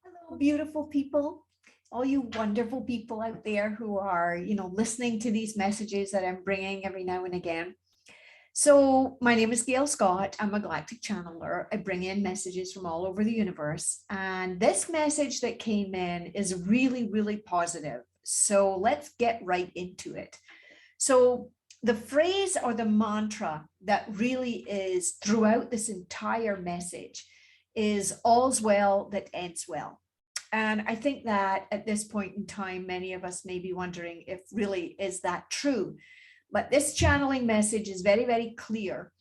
Hello, beautiful people, all you wonderful people out there who are, listening to these messages that I'm bringing every now and again. So, my name is Gail Scott. I'm a galactic channeler. I bring in messages from all over the universe. And this message that came in is really, really positive. So, let's get right into it. So, the phrase or the mantra that really is throughout this entire message is all's well that ends well. And I think that at this point in time, many of us may be wondering if really is that true. But this channeling message is very, very clear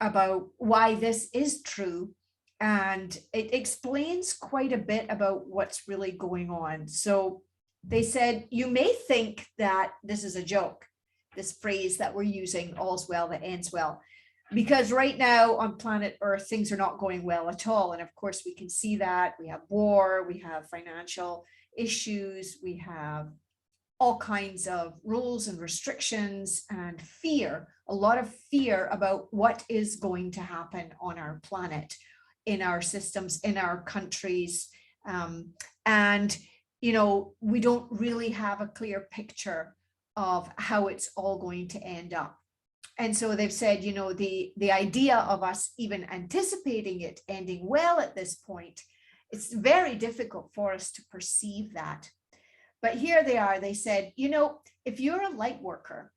about why this is true. And it explains quite a bit about what's really going on. So they said, you may think that this is a joke, this phrase that we're using, all's well that ends well, because right now on planet Earth, things are not going well at all. And of course, we can see that we have war, we have financial issues, we have all kinds of rules and restrictions and fear, a lot of fear about what is going to happen on our planet, in our systems, in our countries. And, we don't really have a clear picture of how it's all going to end up. And so they've said, the idea of us even anticipating it ending well at this point, it's very difficult for us to perceive that. But here they are, they said, if you're a light worker,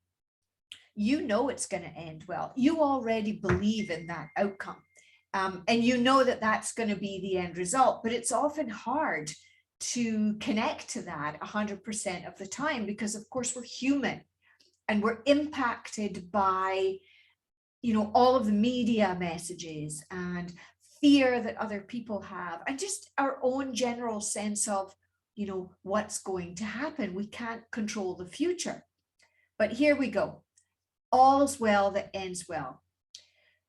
it's going to end well. You already believe in that outcome. And you know that that's going to be the end result, but it's often hard to connect to that 100% of the time because, of course, we're human. And we're impacted by, all of the media messages and fear that other people have, and just our own general sense of, what's going to happen. We can't control the future. But here we go. All's well that ends well.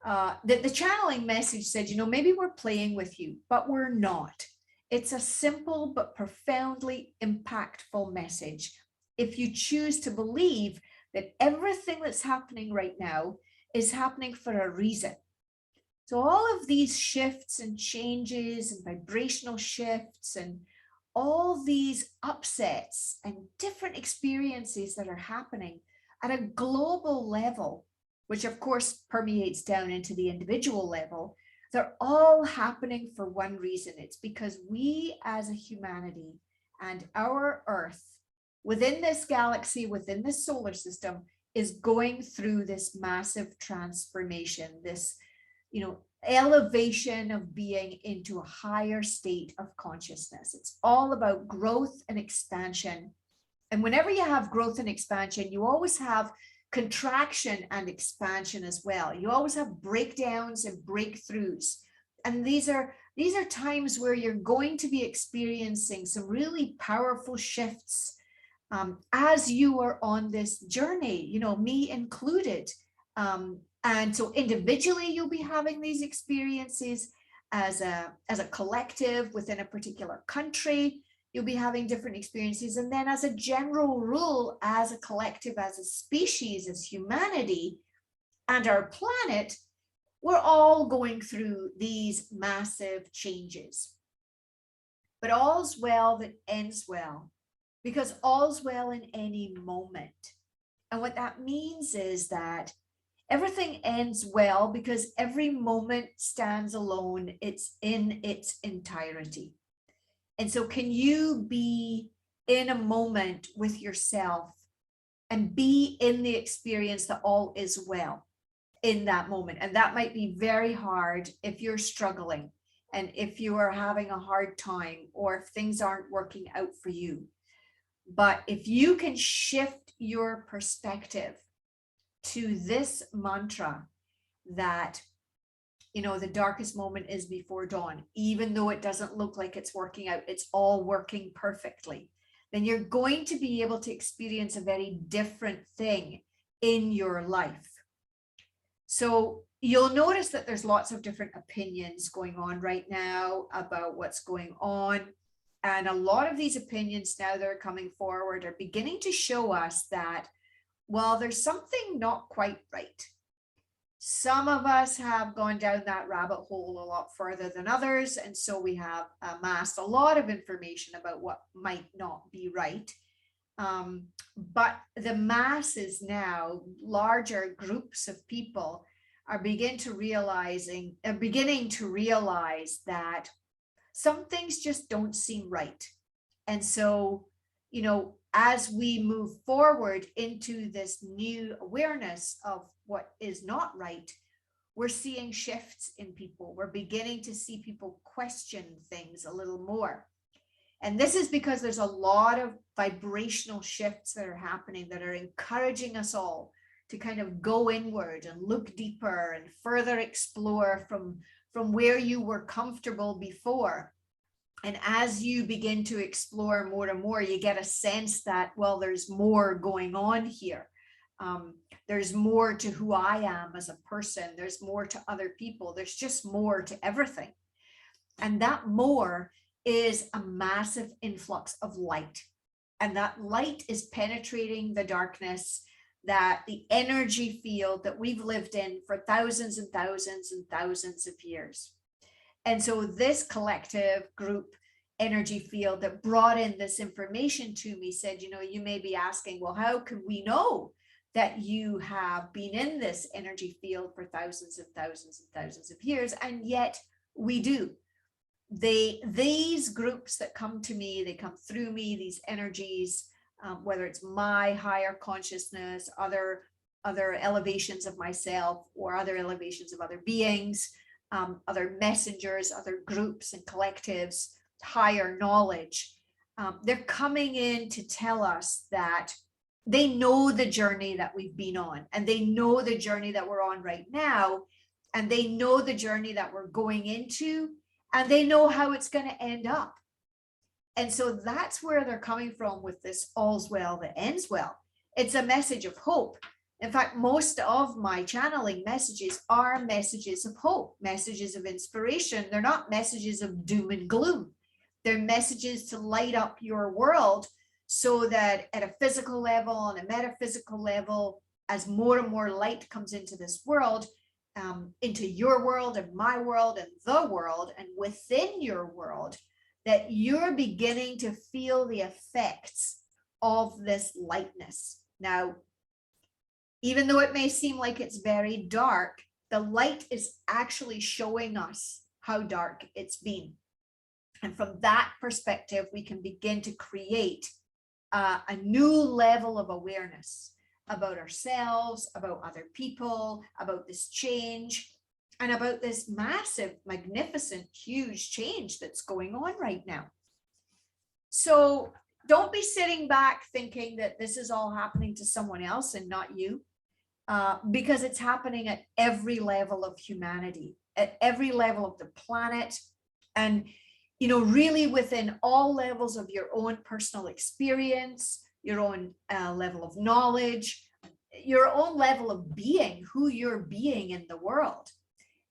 The channeling message said, maybe we're playing with you, but we're not. It's a simple but profoundly impactful message. If you choose to believe that everything that's happening right now is happening for a reason. So all of these shifts and changes and vibrational shifts and all these upsets and different experiences that are happening at a global level, which of course permeates down into the individual level, they're all happening for one reason. It's because we as a humanity and our Earth within this galaxy, within this solar system, is going through this massive transformation, this, elevation of being into a higher state of consciousness. It's all about growth and expansion. And whenever you have growth and expansion, you always have contraction and expansion as well. You always have breakdowns and breakthroughs. And these are times where you're going to be experiencing some really powerful shifts as you are on this journey, me included. And so individually, you'll be having these experiences as a collective within a particular country. You'll be having different experiences. And then as a general rule, as a collective, as a species, as humanity and our planet, we're all going through these massive changes. But all's well that ends well, because all's well in any moment. And what that means is that everything ends well because every moment stands alone. It's in its entirety. And so can you be in a moment with yourself and be in the experience that all is well in that moment? And that might be very hard if you're struggling and if you are having a hard time or if things aren't working out for you. But if you can shift your perspective to this mantra that, the darkest moment is before dawn, even though it doesn't look like it's working out, it's all working perfectly, then you're going to be able to experience a very different thing in your life. So you'll notice that there's lots of different opinions going on right now about what's going on. And a lot of these opinions now that are coming forward are beginning to show us that, well, there's something not quite right. Some of us have gone down that rabbit hole a lot further than others, and so we have amassed a lot of information about what might not be right. But the masses now, larger groups of people, are beginning to realize that some things just don't seem right. And so, as we move forward into this new awareness of what is not right, we're seeing shifts in people. We're beginning to see people question things a little more. And this is because there's a lot of vibrational shifts that are happening that are encouraging us all to kind of go inward and look deeper and further explore from where you were comfortable before. And as you begin to explore more and more, you get a sense that, well, there's more going on here. There's more to who I am as a person. There's more to other people. There's just more to everything. And that more is a massive influx of light. And that light is penetrating the darkness, that the energy field that we've lived in for thousands and thousands and thousands of years. And so this collective group energy field that brought in this information to me said, you may be asking, well, how can we know that you have been in this energy field for thousands and thousands and thousands of years? And yet we do. These groups that come to me, they come through me, these energies, whether it's my higher consciousness, other elevations of myself, or other elevations of other beings, other messengers, other groups and collectives, higher knowledge, they're coming in to tell us that they know the journey that we've been on, and they know the journey that we're on right now, and they know the journey that we're going into, and they know how it's going to end up. And so that's where they're coming from with this all's well that ends well. It's a message of hope. In fact, most of my channeling messages are messages of hope, messages of inspiration. They're not messages of doom and gloom. They're messages to light up your world so that at a physical level, on a metaphysical level, as more and more light comes into this world, into your world and my world and the world, and within your world, that you're beginning to feel the effects of this lightness. Now, even though it may seem like it's very dark, the light is actually showing us how dark it's been. And from that perspective, we can begin to create a new level of awareness about ourselves, about other people, about this change, and about this massive, magnificent, huge change that's going on right now. So don't be sitting back thinking that this is all happening to someone else and not you, because it's happening at every level of humanity, at every level of the planet, and really within all levels of your own personal experience, your own level of knowledge, your own level of being, who you're being in the world.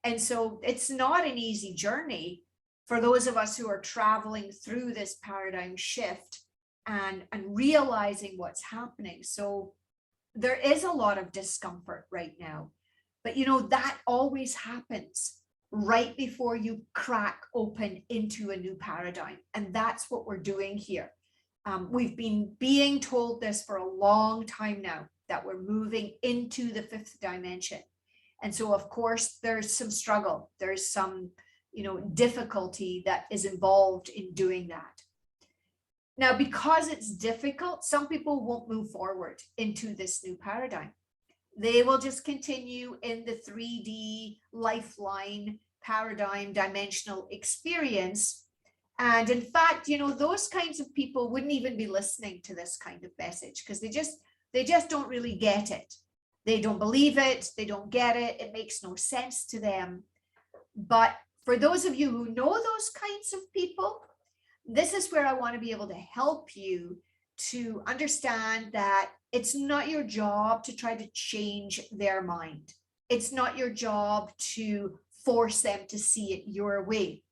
And so it's not an easy journey for those of us who are traveling through this paradigm shift and realizing what's happening. So there is a lot of discomfort right now, but that always happens right before you crack open into a new paradigm. And that's what we're doing here. We've been being told this for a long time now, that we're moving into the fifth dimension. And so, of course, there's some struggle. There's some, difficulty that is involved in doing that. Now, because it's difficult, some people won't move forward into this new paradigm. They will just continue in the 3D lifeline paradigm dimensional experience. And in fact, those kinds of people wouldn't even be listening to this kind of message because they just don't really get it. They don't believe it. They don't get it. It makes no sense to them. But for those of you who know those kinds of people, this is where I want to be able to help you to understand that it's not your job to try to change their mind. It's not your job to force them to see it your way.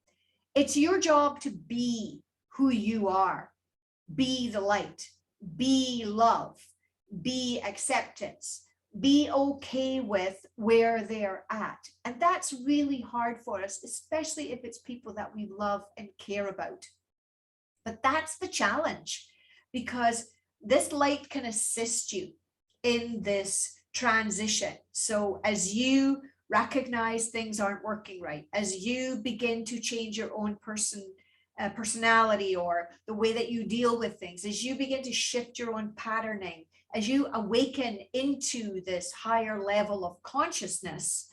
It's your job to be who you are. Be the light, be love, be acceptance, be okay with where they're at. And that's really hard for us, especially if it's people that we love and care about. But that's the challenge, because this light can assist you in this transition. So as you recognize things aren't working right, as you begin to change your own personality or the way that you deal with things, as you begin to shift your own patterning, as you awaken into this higher level of consciousness,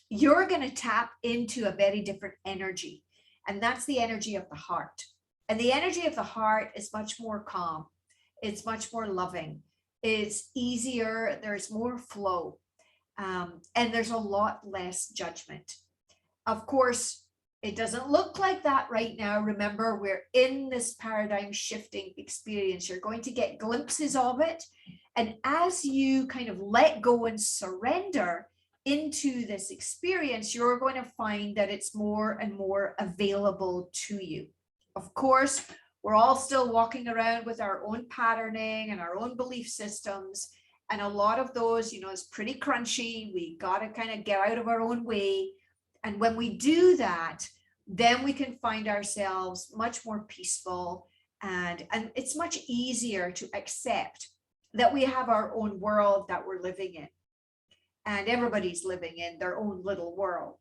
you're going to tap into a very different energy. And that's the energy of the heart. And the energy of the heart is much more calm. It's much more loving. It's easier. There's more flow. And there's a lot less judgment. Of course, it doesn't look like that right now. Remember, we're in this paradigm shifting experience. You're going to get glimpses of it. And as you kind of let go and surrender into this experience, you're going to find that it's more and more available to you. Of course, we're all still walking around with our own patterning and our own belief systems. And a lot of those, is pretty crunchy. We got to kind of get out of our own way. And when we do that, then we can find ourselves much more peaceful, and it's much easier to accept that we have our own world that we're living in, and everybody's living in their own little world,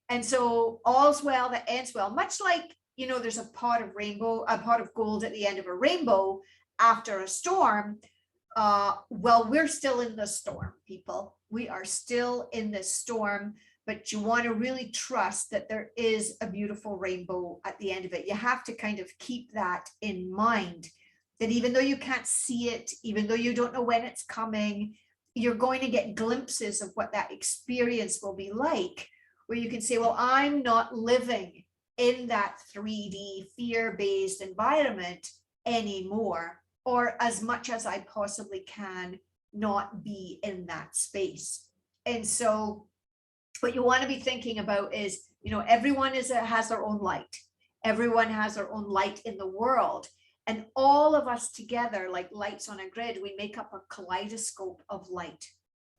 And so all's well that ends well, much like, there's a pot of gold at the end of a rainbow after a storm. Well, we're still in the storm, people. We are still in this storm. But you want to really trust that there is a beautiful rainbow at the end of it. You have to kind of keep that in mind, that even though you can't see it, even though you don't know when it's coming, you're going to get glimpses of what that experience will be like, where you can say, well, I'm not living in that 3D fear-based environment anymore, or as much as I possibly can not be in that space. And so what you want to be thinking about is, everyone has their own light. Everyone has their own light in the world. And all of us together, like lights on a grid, we make up a kaleidoscope of light.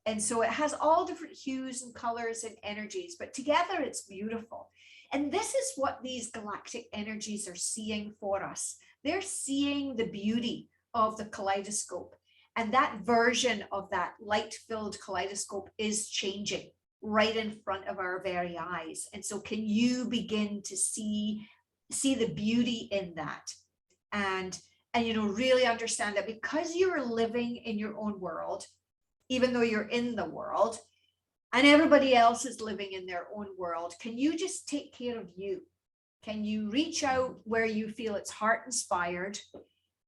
And so it has all different hues and colors and energies, but together it's beautiful. And this is what these galactic energies are seeing for us. They're seeing the beauty of the kaleidoscope. And that version of that light-filled kaleidoscope is changing right in front of our very eyes. And so can you begin to see the beauty in that, and really understand that because you're living in your own world, even though you're in the world and everybody else is living in their own world, can you just take care of you? Can you reach out where you feel it's heart inspired,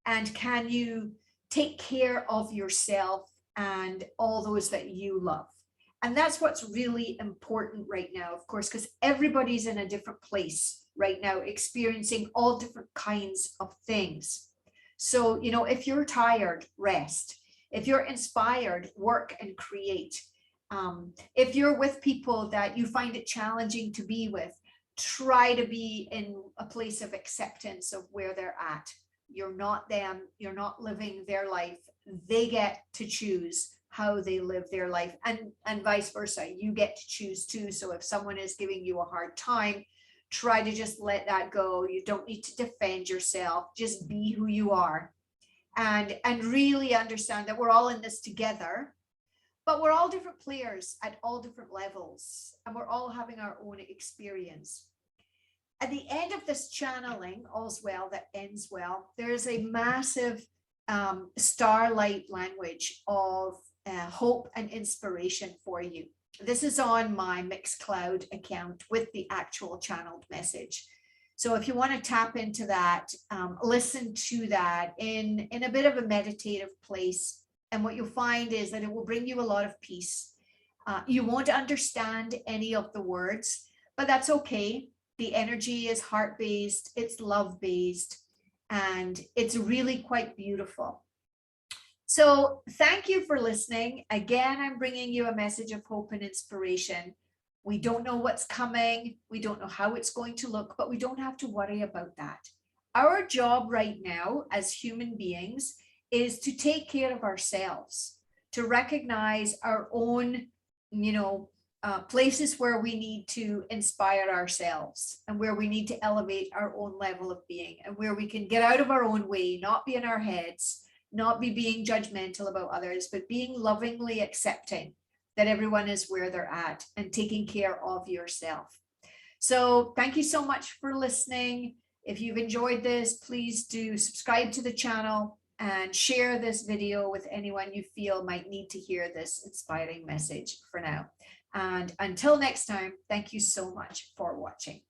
and can you take care of yourself and all those that you love? And that's what's really important right now, of course, because everybody's in a different place right now, experiencing all different kinds of things. So, if you're tired, rest. If you're inspired, work and create. If you're with people that you find it challenging to be with, try to be in a place of acceptance of where they're at. You're not them. You're not living their life. They get to choose how they live their life, and vice versa. You get to choose too. So if someone is giving you a hard time, try to just let that go. You don't need to defend yourself. Just be who you are, and really understand that we're all in this together, but we're all different players at all different levels, and we're all having our own experience. At the end of this channeling, all's well that ends well, there's a massive starlight language of hope and inspiration for you. This is on my Mixcloud account with the actual channeled message. So if you want to tap into that, listen to that in a bit of a meditative place. And what you'll find is that it will bring you a lot of peace. You won't understand any of the words, but that's okay. The energy is heart-based, it's love-based, and it's really quite beautiful. So thank you for listening. Again, I'm bringing you a message of hope and inspiration. We don't know what's coming. We don't know how it's going to look, but we don't have to worry about that. Our job right now as human beings is to take care of ourselves, to recognize our own, places where we need to inspire ourselves and where we need to elevate our own level of being, and where we can get out of our own way, not be in our heads, not be being judgmental about others, but being lovingly accepting that everyone is where they're at and taking care of yourself. So thank you so much for listening. If you've enjoyed this, please do subscribe to the channel and share this video with anyone you feel might need to hear this inspiring message for now. And until next time, thank you so much for watching.